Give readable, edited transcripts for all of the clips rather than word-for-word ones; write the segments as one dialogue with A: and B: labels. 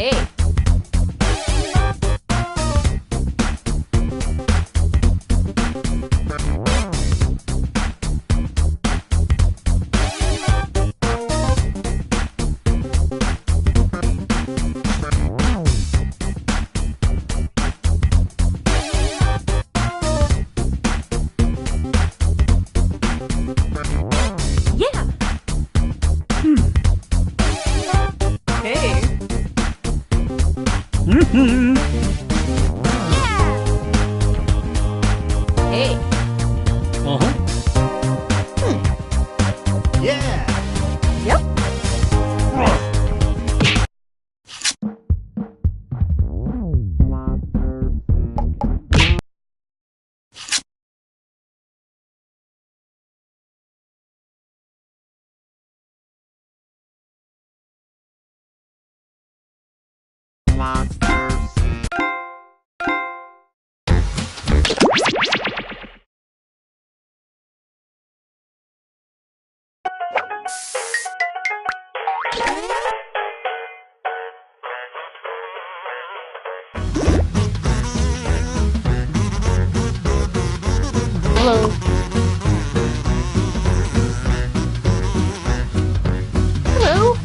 A: Hey.
B: Mm-hmm.
A: Yeah! Hey.
B: Uh-huh.
C: Yeah!
A: Yep. Hello. Hello.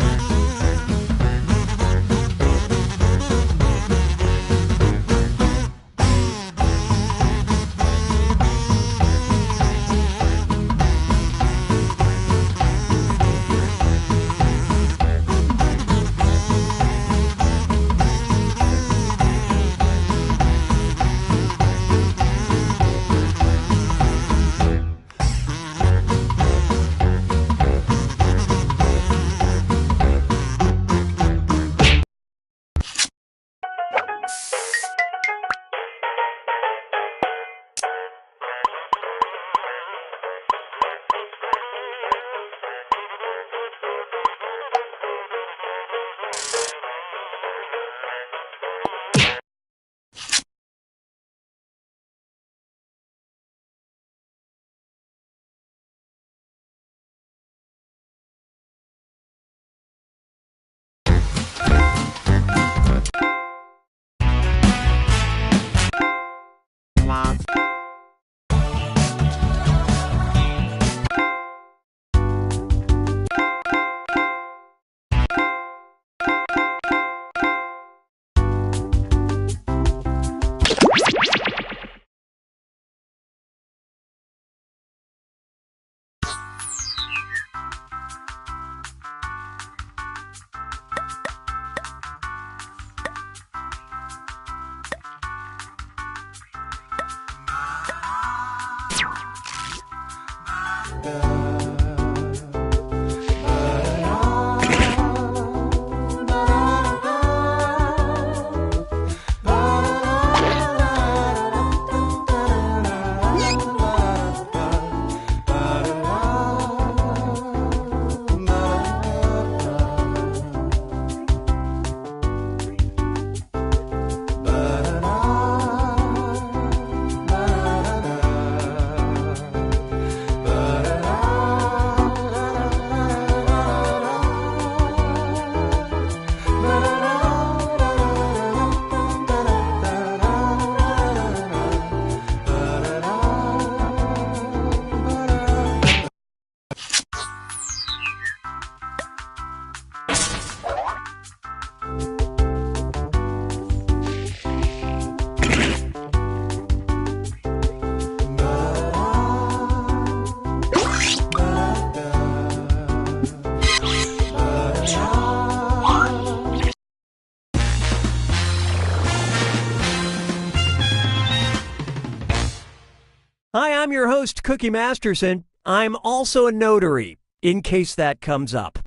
B: Hi, I'm your host, Cookie Masterson. I'm also a notary, in case that comes up.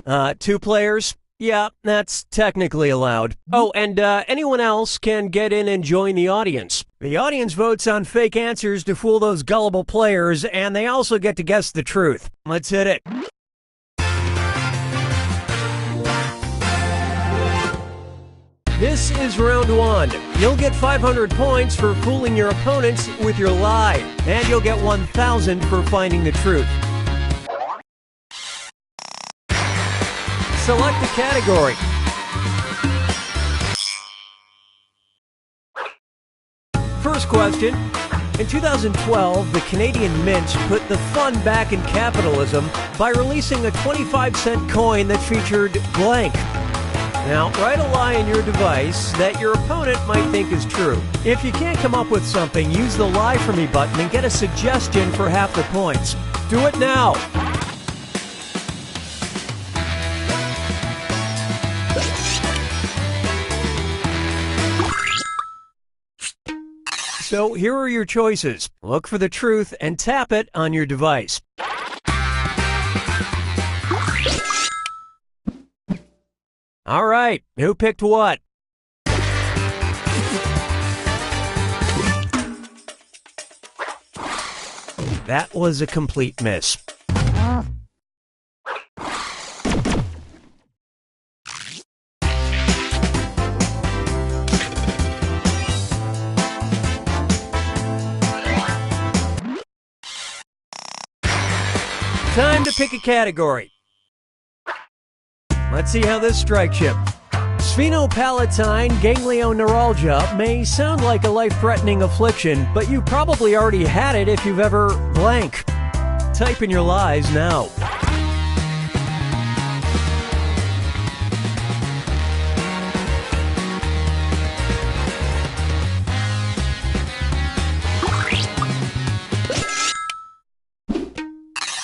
B: 2 players? Yeah, that's technically allowed. Oh, and anyone else can get in and join the audience. The audience votes on fake answers to fool those gullible players, and they also get to guess the truth. Let's hit it. This is round 1. You'll get 500 points for fooling your opponents with your lie, and you'll get 1,000 for finding the truth. Select a category. First question. In 2012, the Canadian Mint put the fun back in capitalism by releasing a 25-cent coin that featured blank. Now, write a lie in your device that your opponent might think is true. If you can't come up with something, use the Lie For Me button and get a suggestion for half the points. Do it now! So here are your choices. Look for the truth and tap it on your device. All right, who picked what? That was a complete miss. Time to pick a category. Let's see how this strikes you. Sphenopalatine ganglioneuralgia may sound like a life-threatening affliction, but you probably already had it if you've ever blank. Type in your lies now.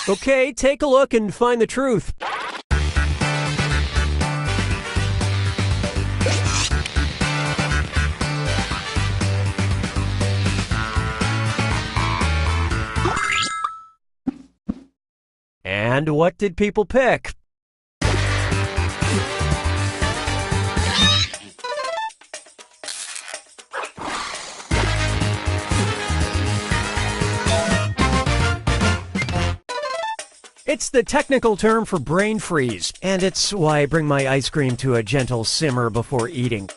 B: Okay, take a look and find the truth. And what did people pick? It's the technical term for brain freeze, and it's why I bring my ice cream to a gentle simmer before eating.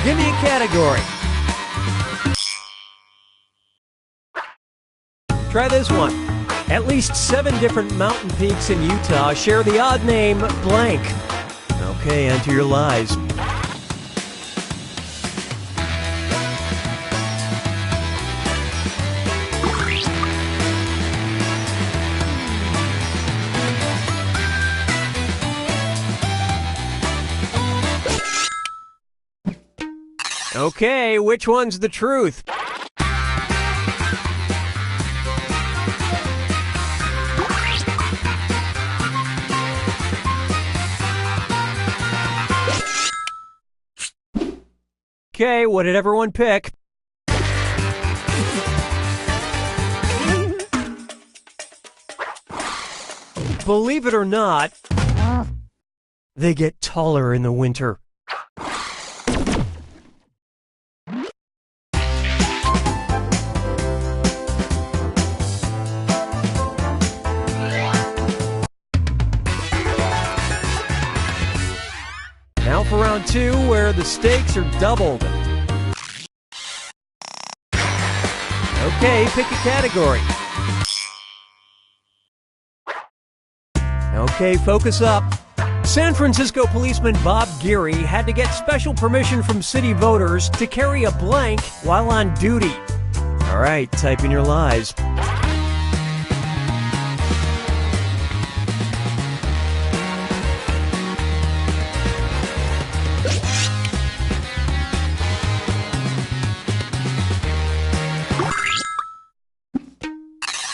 B: Give me a category. Try this one. At least 7 different mountain peaks in Utah share the odd name blank. Okay, enter your lies. Okay, which one's the truth? Okay, what did everyone pick? Believe it or not, they get taller in the winter. Now for round 2, where the stakes are doubled. Okay, pick a category. Okay, focus up. San Francisco policeman Bob Geary had to get special permission from city voters to carry a blank while on duty. All right, type in your lies.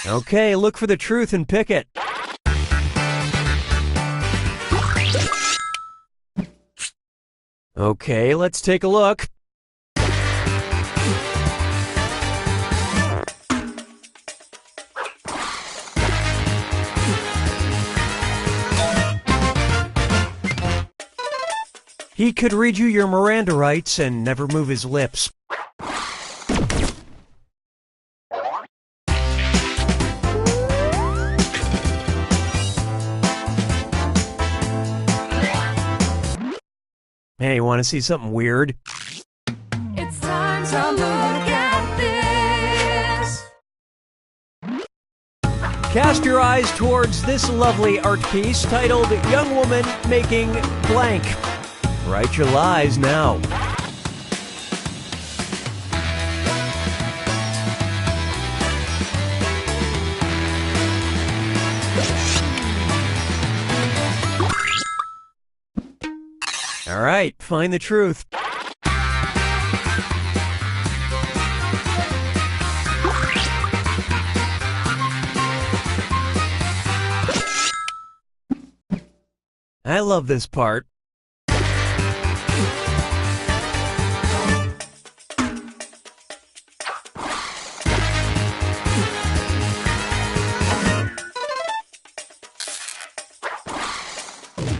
B: Okay, look for the truth and pick it. Okay, let's take a look. He could read you your Miranda rights and never move his lips. Hey, want to see something weird?
A: It's time to look at this.
B: Cast your eyes towards this lovely art piece titled Young Woman Making Blank. Write your lies now. All right, find the truth. I love this part.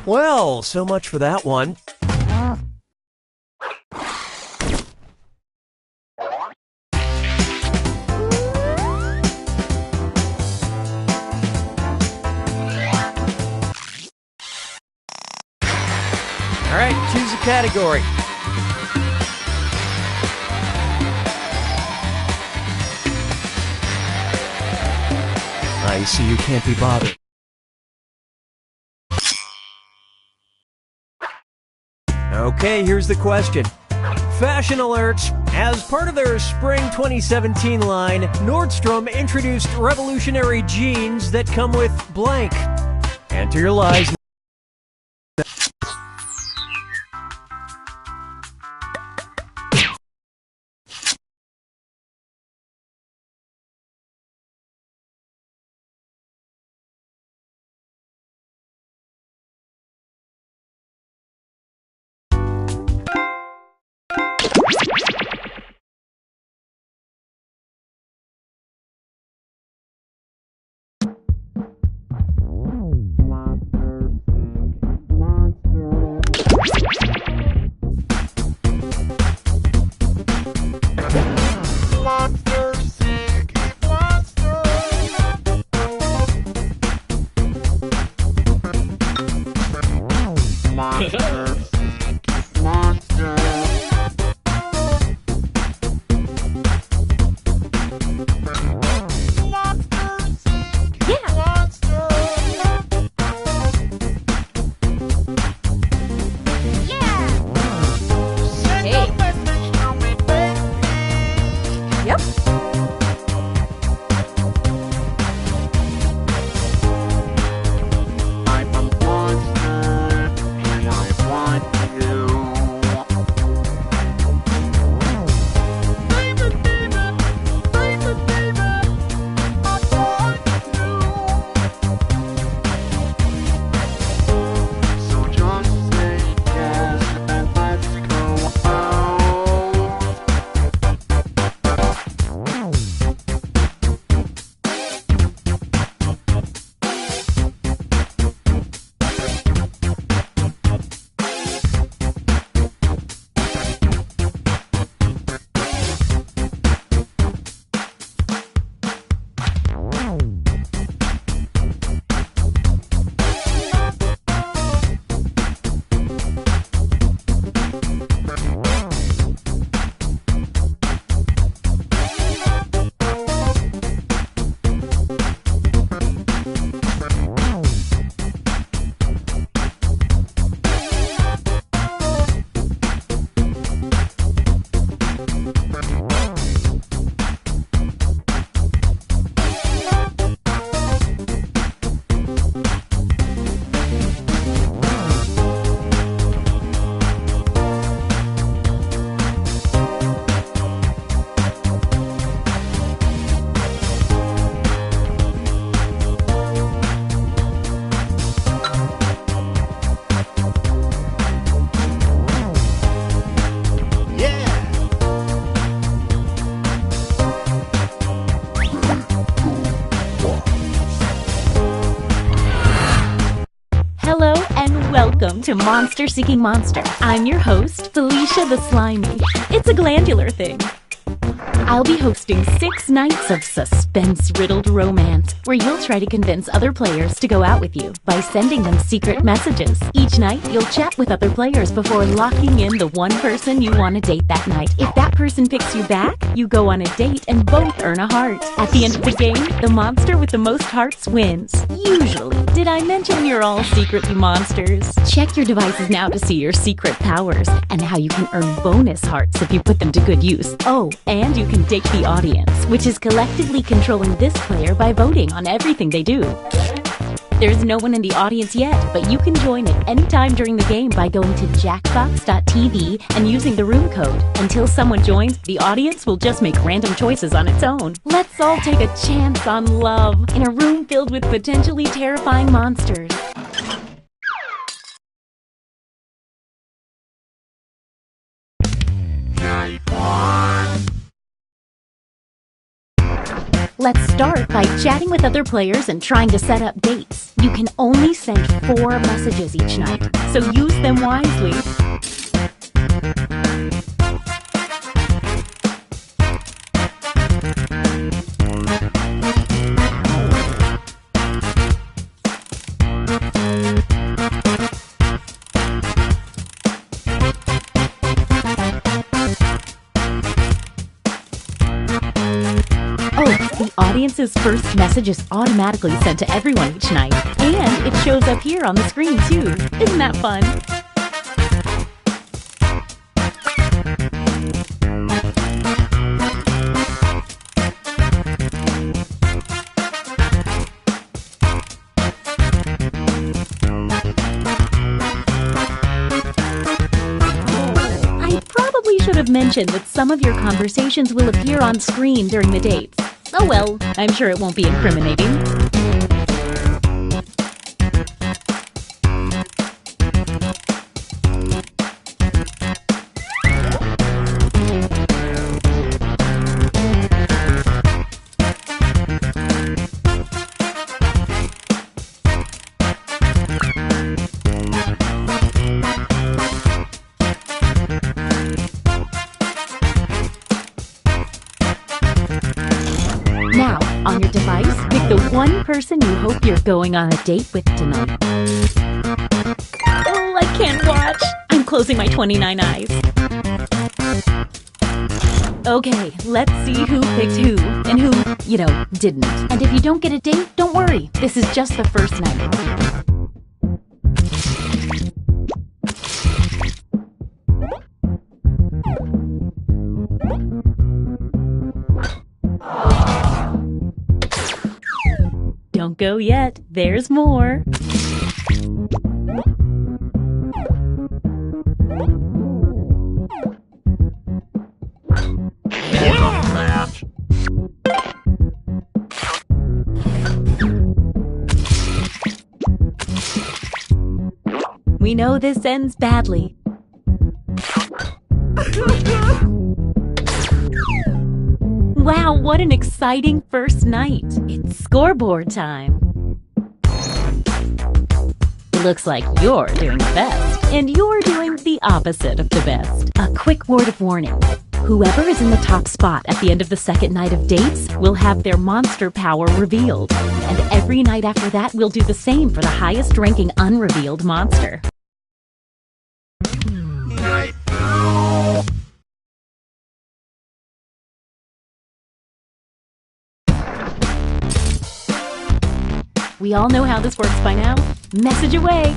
B: Well, so much for that one. All right, choose a category. I see you can't be bothered. Okay, here's the question. Fashion alerts. As part of their spring 2017 line, Nordstrom introduced revolutionary jeans that come with blank. Enter your lies.
C: Welcome to Monster Seeking Monster. I'm your host, Felicia the Slimy. It's a glandular thing. I'll be hosting 6 nights of suspense-riddled romance, where you'll try to convince other players to go out with you by sending them secret messages. Each night, you'll chat with other players before locking in the one person you want to date that night. If that person picks you back, you go on a date and both earn a heart. At the end of the game, the monster with the most hearts wins. Usually. Did I mention you're all secretly monsters? Check your devices now to see your secret powers and how you can earn bonus hearts if you put them to good use. Oh, and you can date the audience, which is collectively controlling this player by voting on everything they do. There's no one in the audience yet, but you can join at any time during the game by going to jackbox.tv and using the room code. Until someone joins, the audience will just make random choices on its own. Let's all take a chance on love in a room filled with potentially terrifying monsters. Let's start by chatting with other players and trying to set up dates. You can only send 4 messages each night, so use them wisely. The audience's first message is automatically sent to everyone each night, and it shows up here on the screen too. Isn't that fun? I probably should have mentioned that some of your conversations will appear on screen during the dates. Oh well, I'm sure it won't be incriminating. Now, on your device, pick the one person you hope you're going on a date with tonight. Oh, I can't watch. I'm closing my 29 eyes. Okay, let's see who picked who and who, didn't. And if you don't get a date, don't worry. This is just the first night. Don't go yet. There's more. We know this ends badly. Wow, what an exciting first night. It's scoreboard time. Looks like you're doing the best, and you're doing the opposite of the best. A quick word of warning. Whoever is in the top spot at the end of the second night of dates will have their monster power revealed. And every night after that, we'll do the same for the highest ranking unrevealed monster. We all know how this works by now. Message away!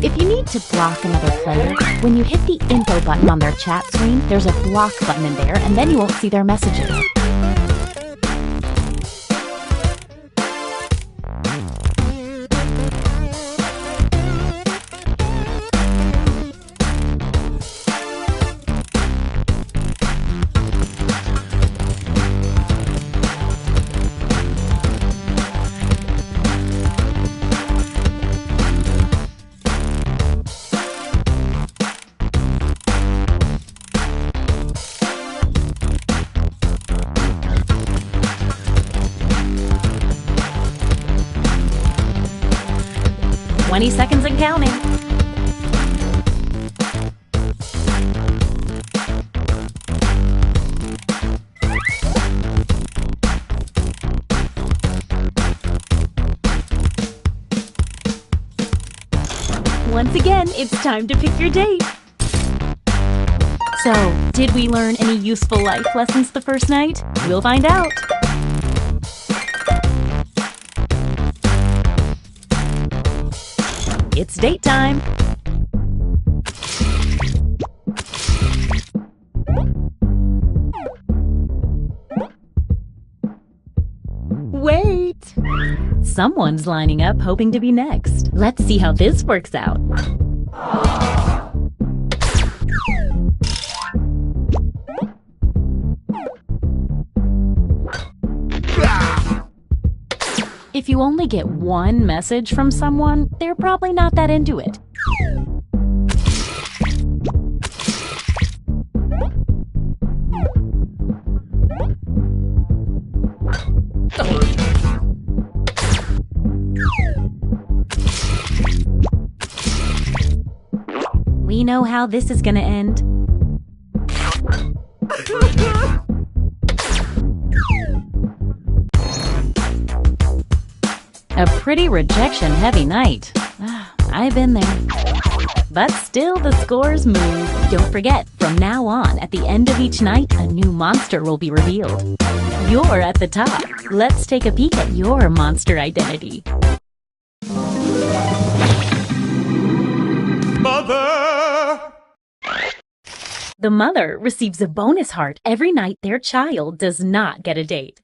C: If you need to block another player, when you hit the info button on their chat screen, there's a block button in there, and then you won't see their messages. 20 seconds and counting. Once again, it's time to pick your date. So, did we learn any useful life lessons the first night? We'll find out. It's date time. Wait! Someone's lining up hoping to be next. Let's see how this works out. If you only get one message from someone, they're probably not that into it. We know how this is gonna end. A pretty rejection-heavy night. I've been there. But still, the scores move. Don't forget, from now on, at the end of each night, a new monster will be revealed. You're at the top. Let's take a peek at your monster identity.
D: Mother!
C: The mother receives a bonus heart every night their child does not get a date.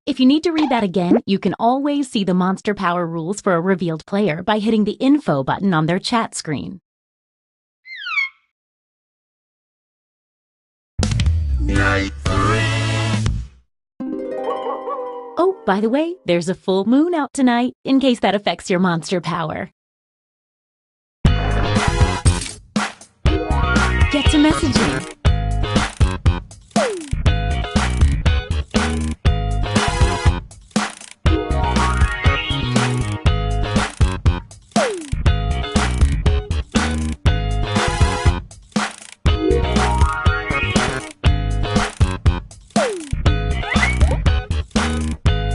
C: If you need to read that again, you can always see the monster power rules for a revealed player by hitting the info button on their chat screen.
D: Night 3.
C: Oh, by the way, there's a full moon out tonight, in case that affects your monster power. Get to messaging.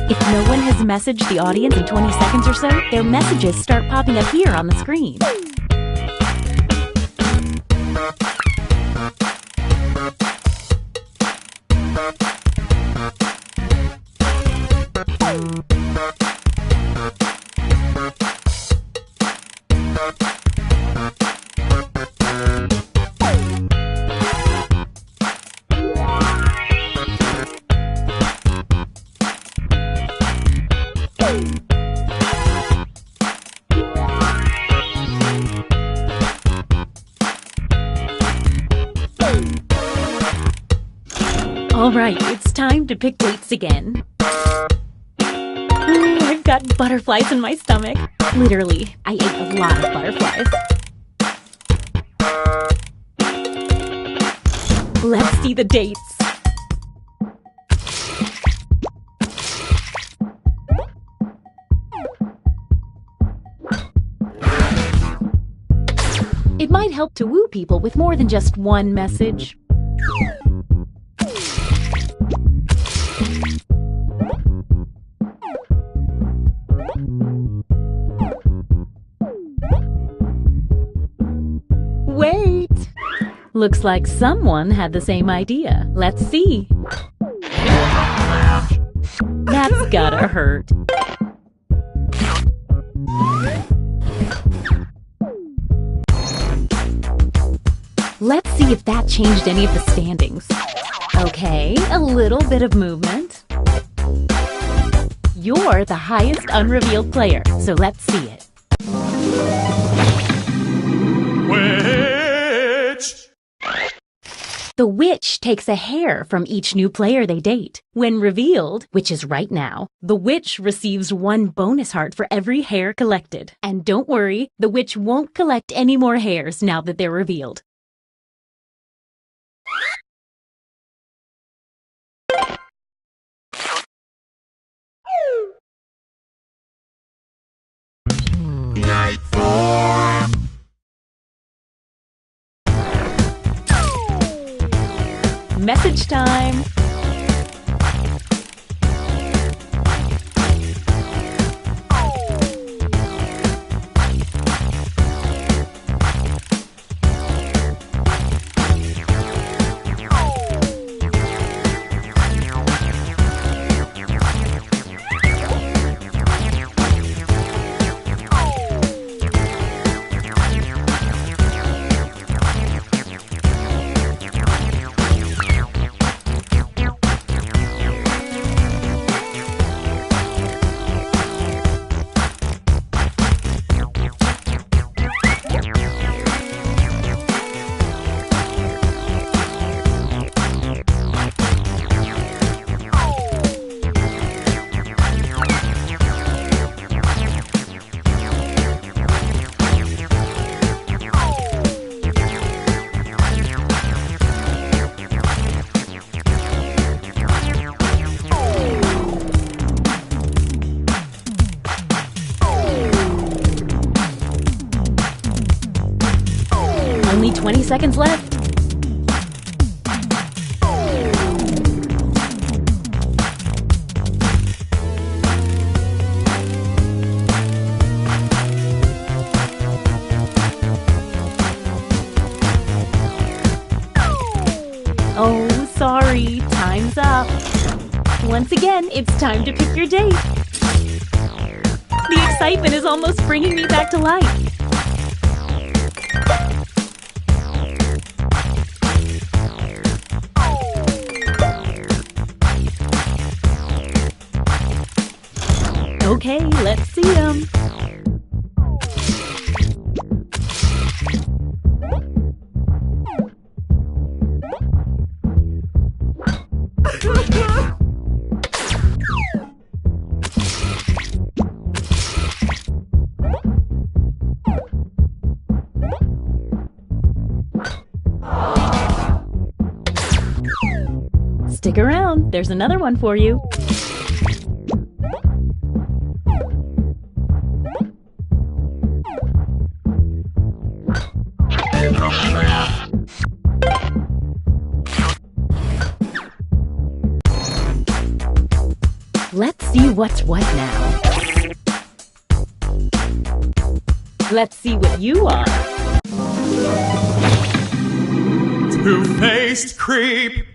C: If no one has messaged the audience in 20 seconds or so, their messages start popping up here on the screen. Alright, it's time to pick dates again. I've got butterflies in my stomach. Literally, I ate a lot of butterflies. Let's see the dates. It might help to woo people with more than just one message. Wait! Looks like someone had the same idea. Let's see. That's gotta hurt. Let's see if that changed any of the standings. Okay, a little bit of movement. You're the highest unrevealed player, so let's see it.
D: Witch!
C: The witch takes a hair from each new player they date. When revealed, which is right now, the witch receives 1 bonus heart for every hair collected. And don't worry, the witch won't collect any more hairs now that they're revealed.
D: Night
C: Message time. Only 20 seconds left. Oh, sorry. Time's up. Once again, it's time to pick your date. The excitement is almost bringing me back to life. Okay, let's see them. Stick around, there's another one for you. Let's see what's what now. Let's see what you are.
D: Two-faced creep.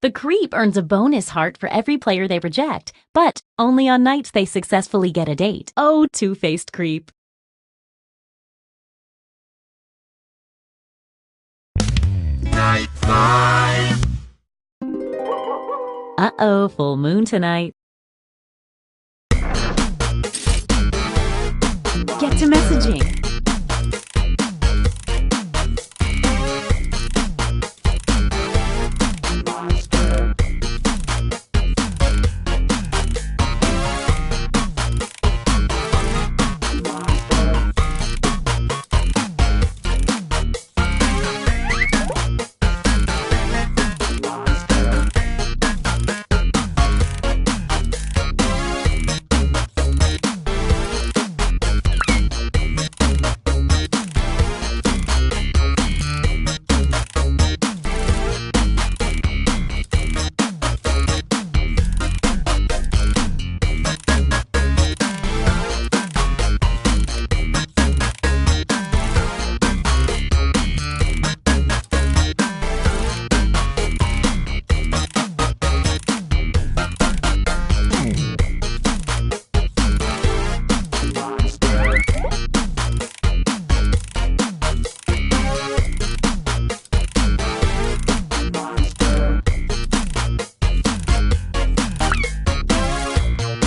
C: The creep earns a bonus heart for every player they reject, but only on nights they successfully get a date. Oh, two-faced creep.
D: Night 5.
C: Uh-oh, full moon tonight. Get to messaging.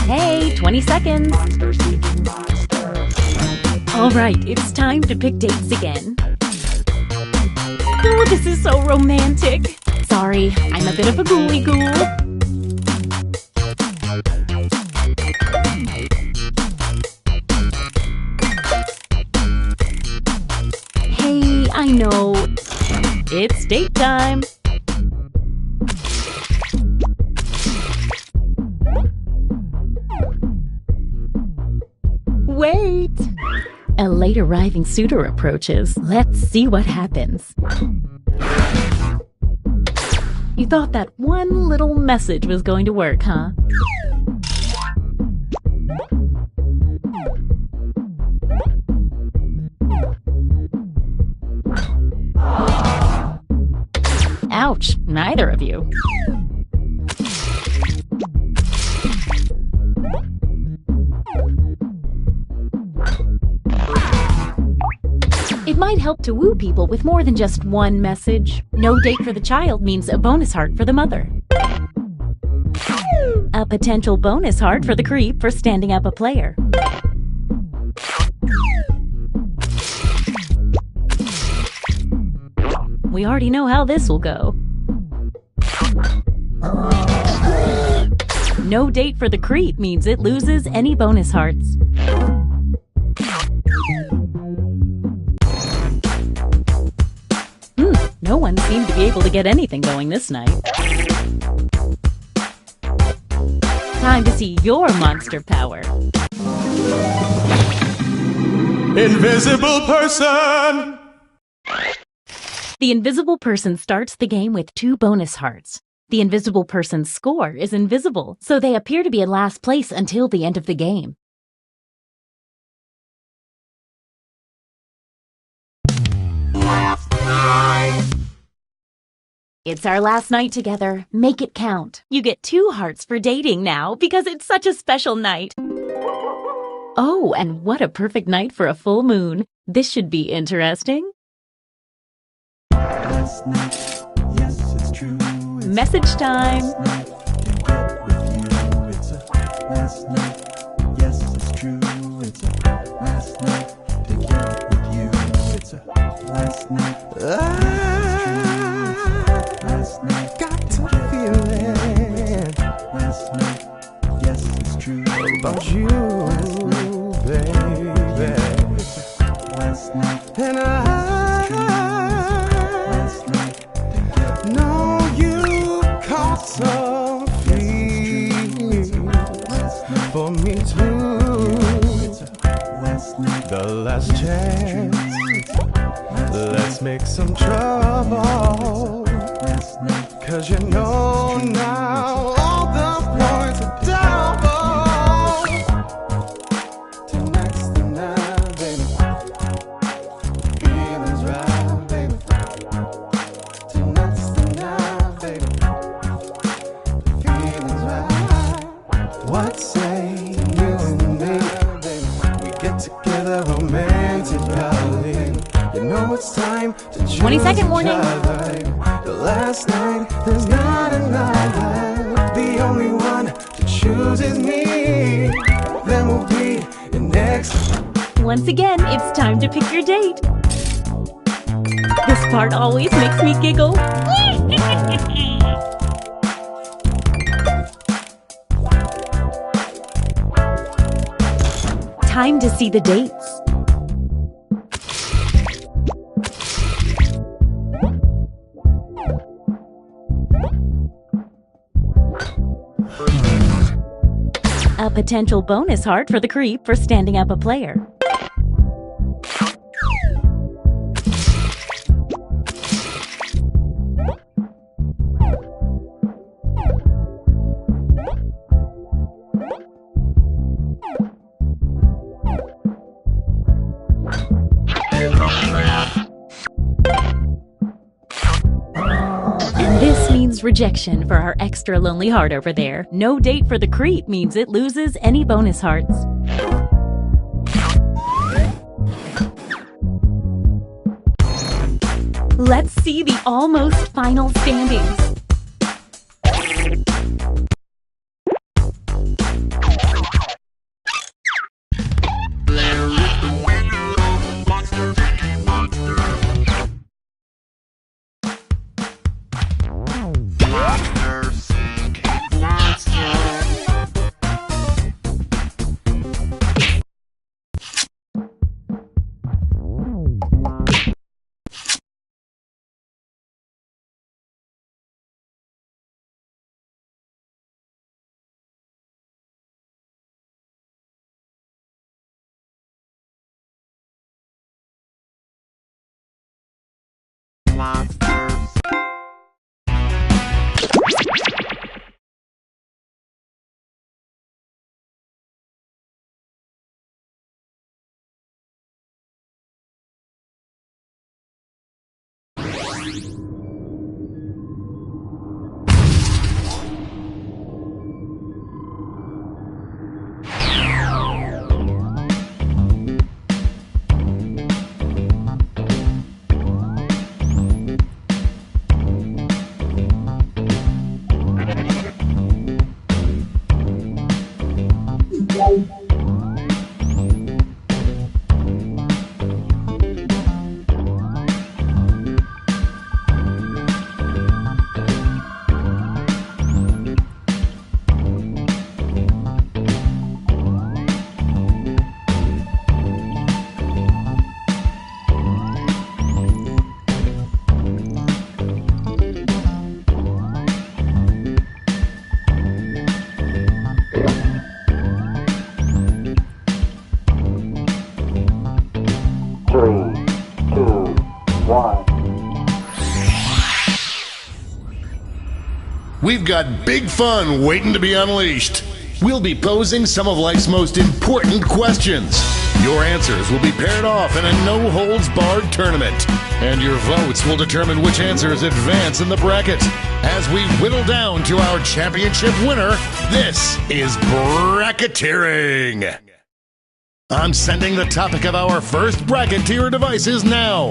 C: Hey, 20 seconds. All right, it's time to pick dates again. Oh, this is so romantic. Sorry, I'm a bit of a ghoulie ghoul. Hey, I know. It's date time. Wait! A late arriving suitor approaches. Let's see what happens. You thought that one little message was going to work, huh? Ouch, neither of you. It might help to woo people with more than just one message. No date for the child means a bonus heart for the mother. A potential bonus heart for the creep for standing up a player. We already know how this will go. No date for the creep means it loses any bonus hearts. No one seemed to be able to get anything going this night. Time to see your monster power.
D: Invisible person!
C: The invisible person starts the game with 2 bonus hearts. The invisible person's score is invisible, so they appear to be in last place until the end of the game. It's our last night together. Make it count. You get 2 hearts for dating now because it's such a special night. Oh, and what a perfect night for a full moon. This should be interesting.
E: Last night, yes, it's true. It's
C: Message time.
E: last night, yes, it's true. It's a last night to get with you. It's a last night. Last night,
D: Got to feel it
E: last night, yes, it's true.
D: about you, baby.
E: Last night,
D: And
E: last night to get
D: know you caught some feelings for me too.
E: last night.
D: The last chance, let's make some trouble.
E: Last night,
D: 'Cause you know now all the points are double. Tonight's the night, baby. Feelings right, baby. Tonight's the night, baby. Feelings right. What say you and me? We get together romantically. You know it's time to choose
C: 20-second warning.
D: each other. The last night, there's not another. The only one to choose is me. Then we'll be in next.
C: Once again, it's time to pick your date. This part always makes me giggle. Time to see the dates. A potential bonus heart for the creep for standing up a player. And this means rejection for our extra lonely heart over there. No date for the creep means it loses any bonus hearts. Let's see the almost final standings.
F: we've got big fun waiting to be unleashed. We'll be posing some of life's most important questions. Your answers will be paired off in a no-holds-barred tournament. And your votes will determine which answers advance in the bracket. As we whittle down to our championship winner, this is bracketeering. I'm sending the topic of our first bracket to your devices now.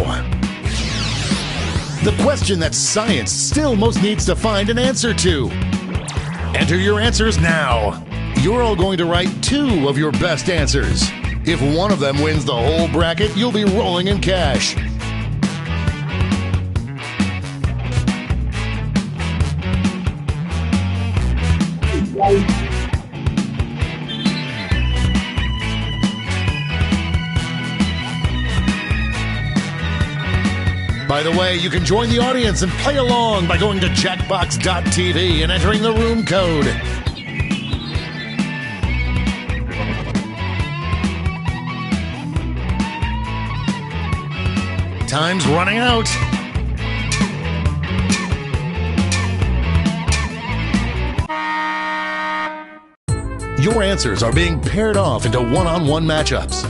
F: The question that science still most needs to find an answer to. Enter your answers now. You're all going to write 2 of your best answers. If one of them wins the whole bracket, you'll be rolling in cash. By the way, you can join the audience and play along by going to Jackbox.tv and entering the room code. Time's running out. Your answers are being paired off into one-on-one matchups.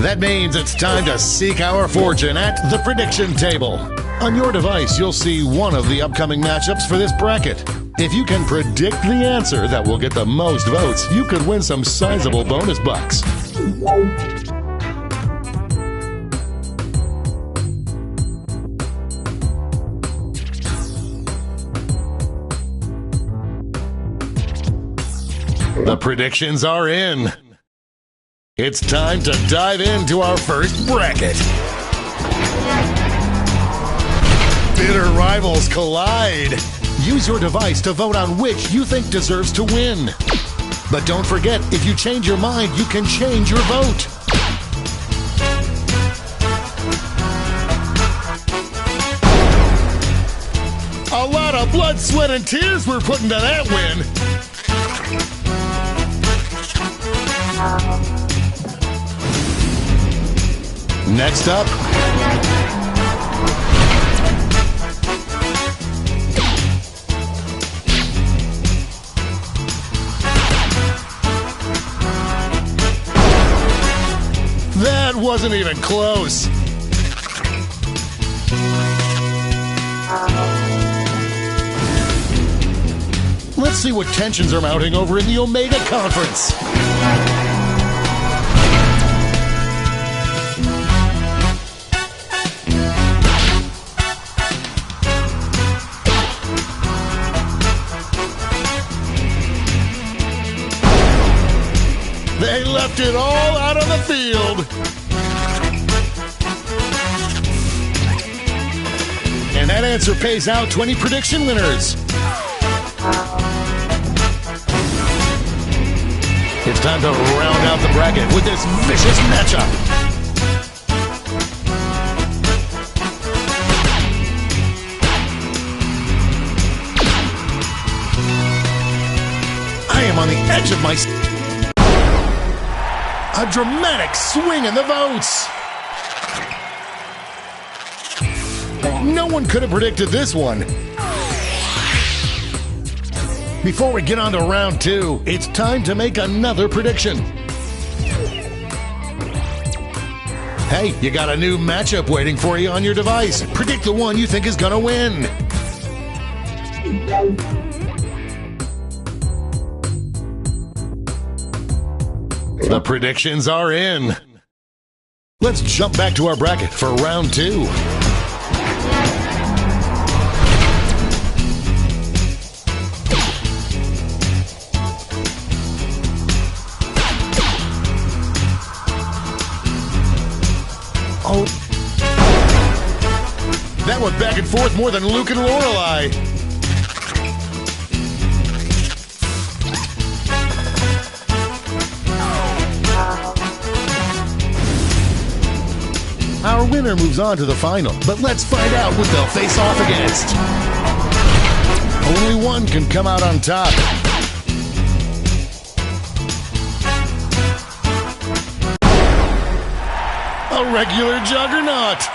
F: That means it's time to seek our fortune at the prediction table. On your device, you'll see one of the upcoming matchups for this bracket. If you can predict the answer that will get the most votes, you could win some sizable bonus bucks. The predictions are in. It's time to dive into our first bracket. Bitter rivals collide. Use your device to vote on which you think deserves to win. But don't forget, if you change your mind, you can change your vote. A lot of blood, sweat, and tears we're putting to that win. Next up, that wasn't even close. Let's see what tensions are mounting over in the Omega Conference. They left it all out on the field. And that answer pays out 20 prediction winners. It's time to round out the bracket with this vicious matchup. I am on the edge of my seat. A dramatic swing in the votes. No one could have predicted this one. Before we get on to round 2, it's time to make another prediction. Hey, you got a new matchup waiting for you on your device. Predict the one you think is gonna win. The predictions are in. Let's jump back to our bracket for round 2. Oh. That went back and forth more than Luke and Lorelei. Our winner moves on to the final, but let's find out what they'll face off against. Only one can come out on top. A regular juggernaut.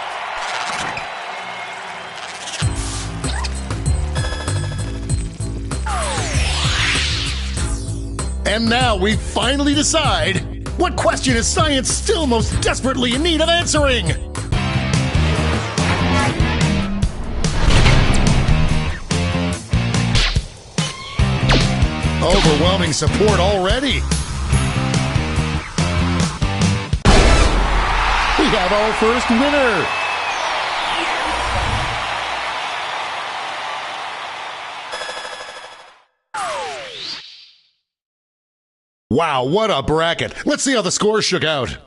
F: And now we finally decide, what question is science still most desperately in need of answering? Overwhelming support already. We have our first winner. Wow, what a bracket. Let's see how the scores shook out.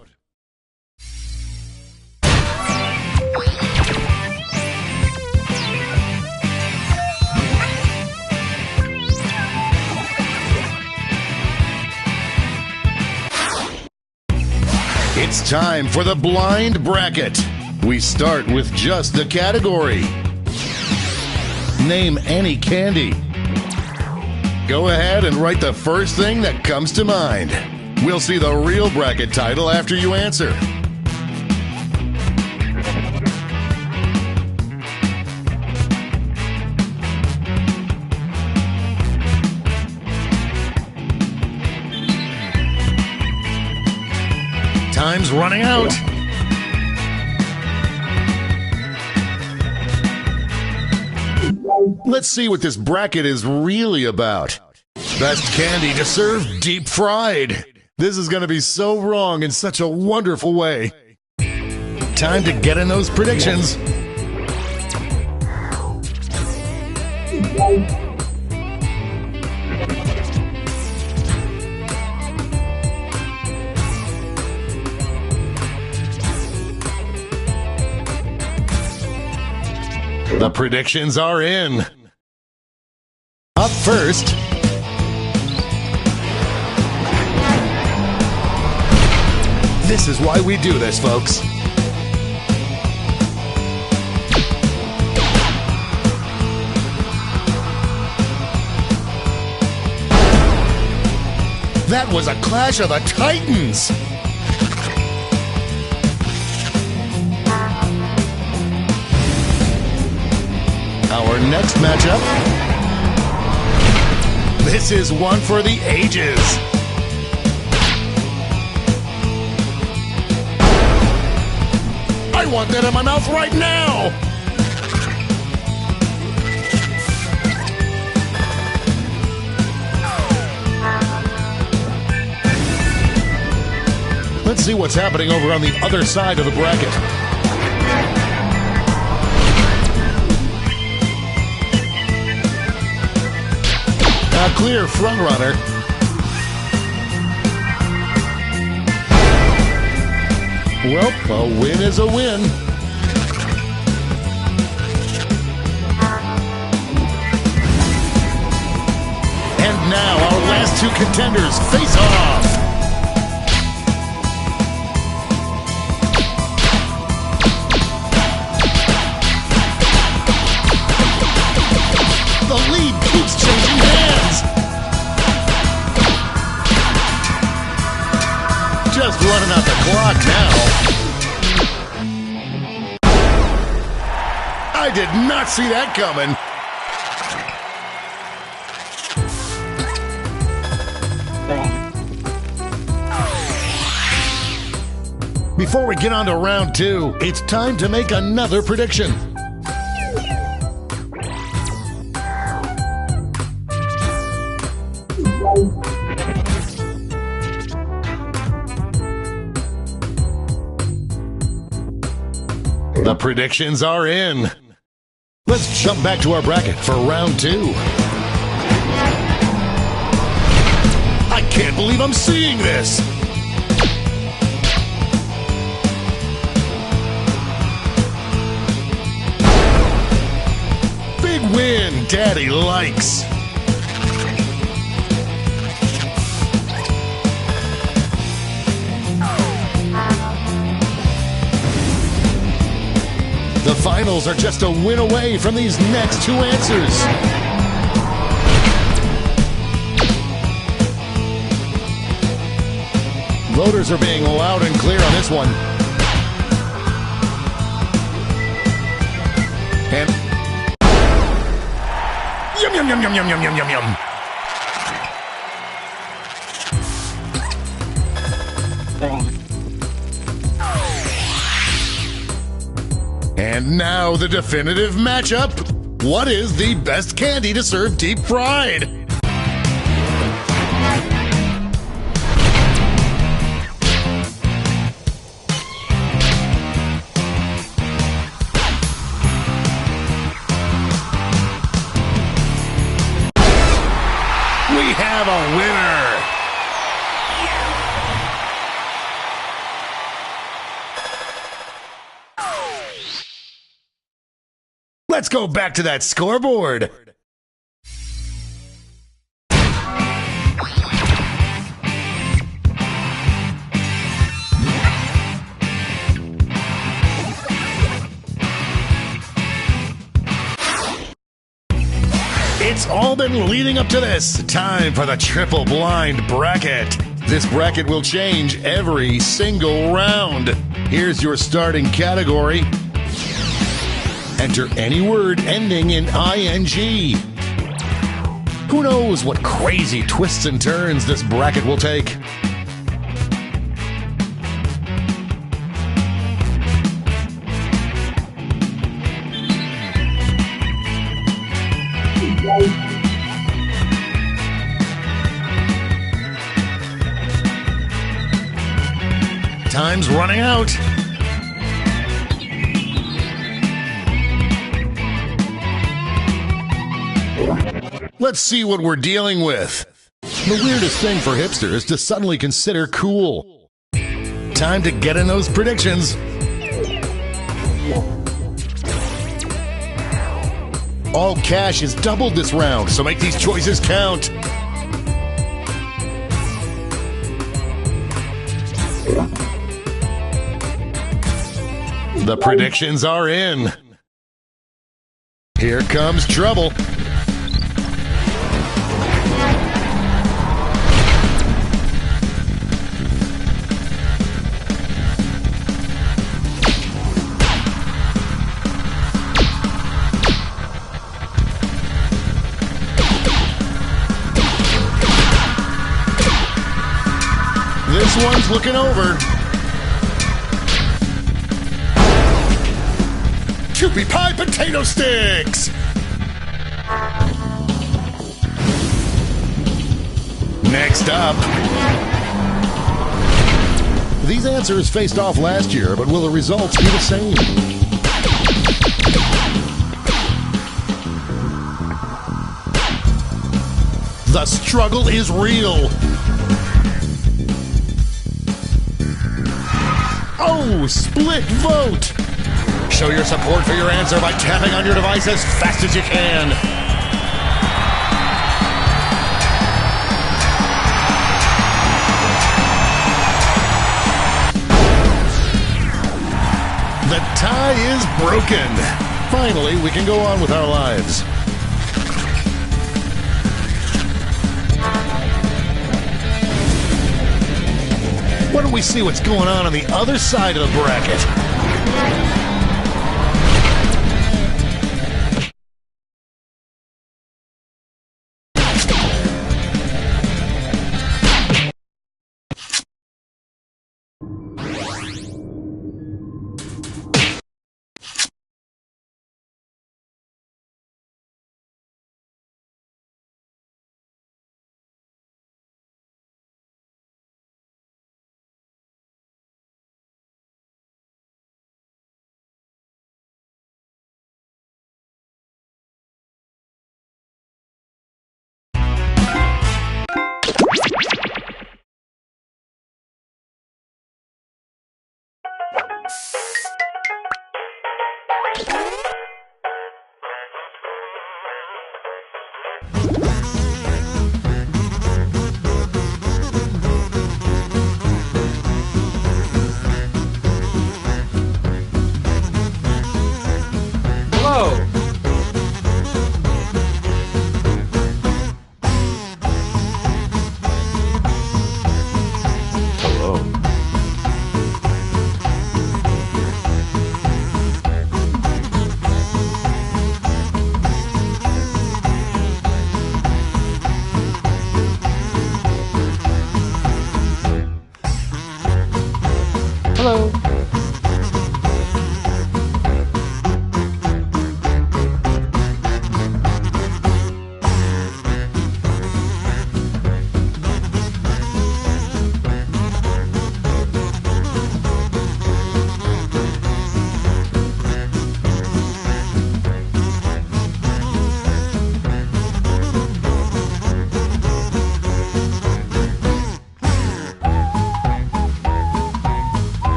F: It's time for the blind bracket. We start with just the category. Name any candy. Go ahead and write the first thing that comes to mind. We'll see the real bracket title after you answer. Time's running out. Let's see what this bracket is really about. Best candy to serve deep fried. This is going to be so wrong in such a wonderful way. Time to get in those predictions. The predictions are in. Up first, this is why we do this, folks. That was a clash of the Titans. Our next matchup. This is one for the ages. I want that in my mouth right now. Let's see what's happening over on the other side of the bracket. A clear frontrunner. Well, a win is a win. And now our last two contenders face off. The lead keeps changing hands. Just running out the clock now. I did not see that coming. Before we get on to round two, it's time to make another prediction. The predictions are in. Let's jump back to our bracket for round two. I can't believe I'm seeing this. Big win, Daddy likes. The finals are just a win away from these next two answers. Voters are being loud and clear on this one. And yum yum yum yum yum yum yum yum yum. And now the definitive matchup. What is the best candy to serve deep fried? We have a winner. Let's go back to that scoreboard. It's all been leading up to this. Time for the triple blind bracket. This bracket will change every single round. Here's your starting category. Enter any word ending in ing. Who knows what crazy twists and turns this bracket will take? Time's running out. Let's see what we're dealing with. The weirdest thing for hipsters to suddenly consider cool. Time to get in those predictions. All cash is doubled this round, so make these choices count. The predictions are in. Here comes trouble. This one's looking over. Kewpie Pie Potato Sticks! Next up. These answers faced off last year, but will the results be the same? The struggle is real. Oh, split vote! Show your support for your answer by tapping on your device as fast as you can. The tie is broken. Finally, we can go on with our lives. Why don't we see what's going on the other side of the bracket?
A: Hello.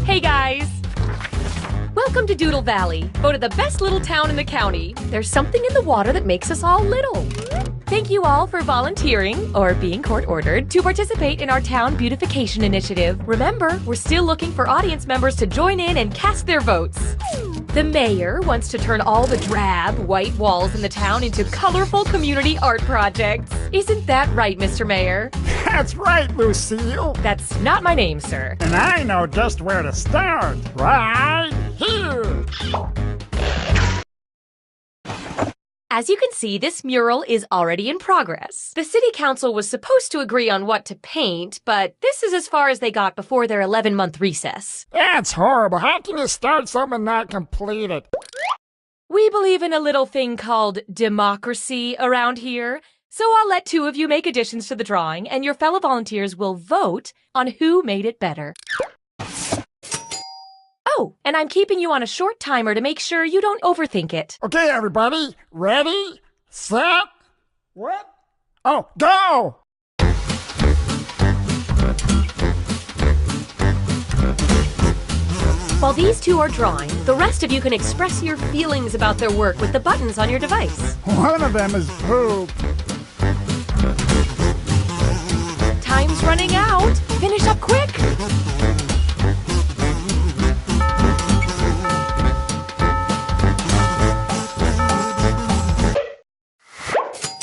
A: Hey guys! Welcome to Doodle Valley, voted the best little town in the county. There's something in the water that makes us all little. Thank you all for volunteering, or being court-ordered, to participate in our town beautification initiative. Remember, we're still looking for audience members to join in and cast their votes. The mayor wants to turn all the drab, white walls in the town into colorful community art projects. Isn't that right, Mr. Mayor?
G: That's right, Lucille.
A: That's not my name, sir.
G: And I know just where to start. Right here.
A: As you can see, this mural is already in progress. The city council was supposed to agree on what to paint, but this is as far as they got before their 11-month recess.
G: That's horrible. How can you start something and not complete it?
A: We believe in a little thing called democracy around here, so I'll let two of you make additions to the drawing, and your fellow volunteers will vote on who made it better. Oh, and I'm keeping you on a short timer to make sure you don't overthink it.
G: Okay, everybody. Ready, set, what? Oh, go!
A: While these two are drawing, the rest of you can express your feelings about their work with the buttons on your device.
G: One of them is poop.
A: Time's running out. Finish up quick.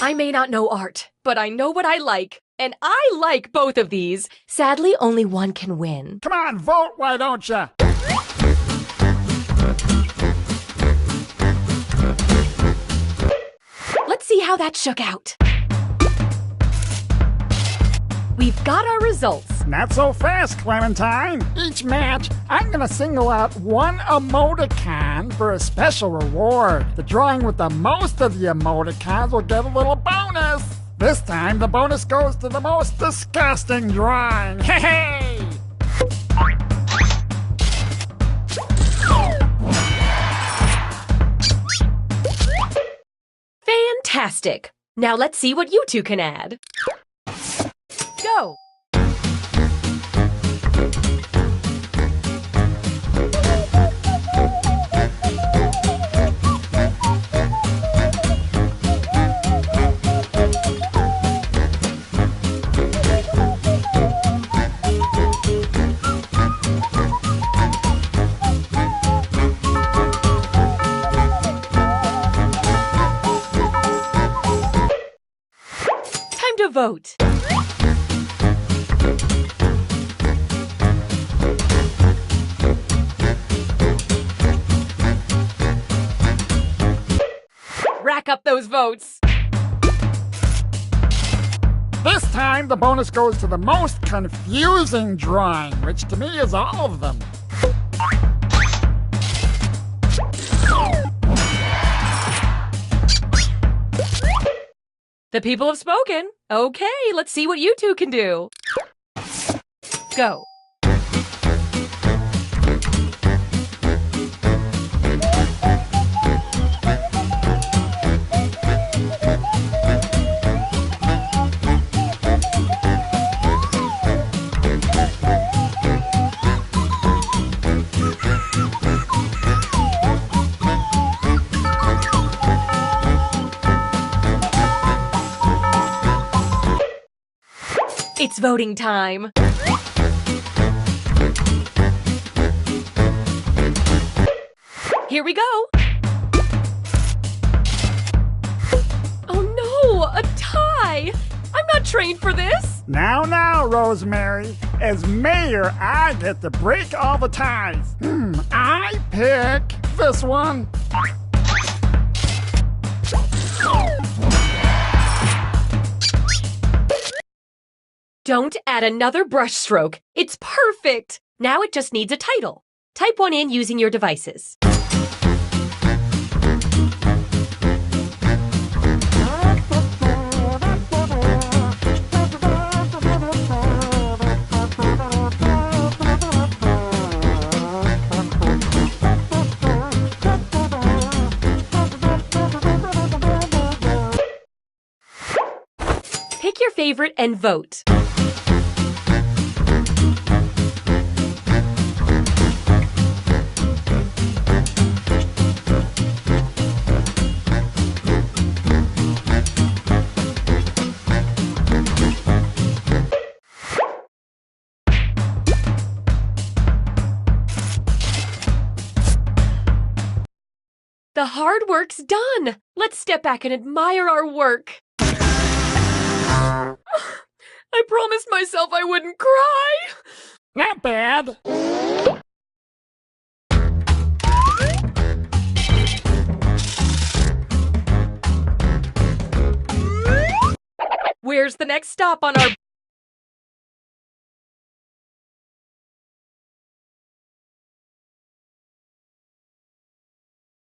A: I may not know art, but I know what I like. And I like both of these. Sadly, only one can win.
G: Come on, vote, why don't ya?
A: Let's see how that shook out. We've got our results.
G: Not so fast, Clementine. Each match, I'm gonna single out one emoticon for a special reward. The drawing with the most of the emoticons will get a little bonus. This time, the bonus goes to the most disgusting drawing. Hey! Hey!
A: Fantastic. Now let's see what you two can add. Go. Time to vote. Rack up those votes.
G: This time, the bonus goes to the most confusing drawing, which to me is all of them.
A: The people have spoken. Okay, let's see what you two can do. Go. It's voting time. Here we go. Oh no, a tie! I'm not trained for this.
G: Now, Rosemary. As mayor, I get to break all the ties. I pick this one.
A: Don't add another brushstroke. It's perfect. Now it just needs a title. Type one in using your devices. Pick your favorite and vote. The hard work's done. Let's step back and admire our work. I promised myself I wouldn't cry.
G: Not bad.
A: Where's the next stop on our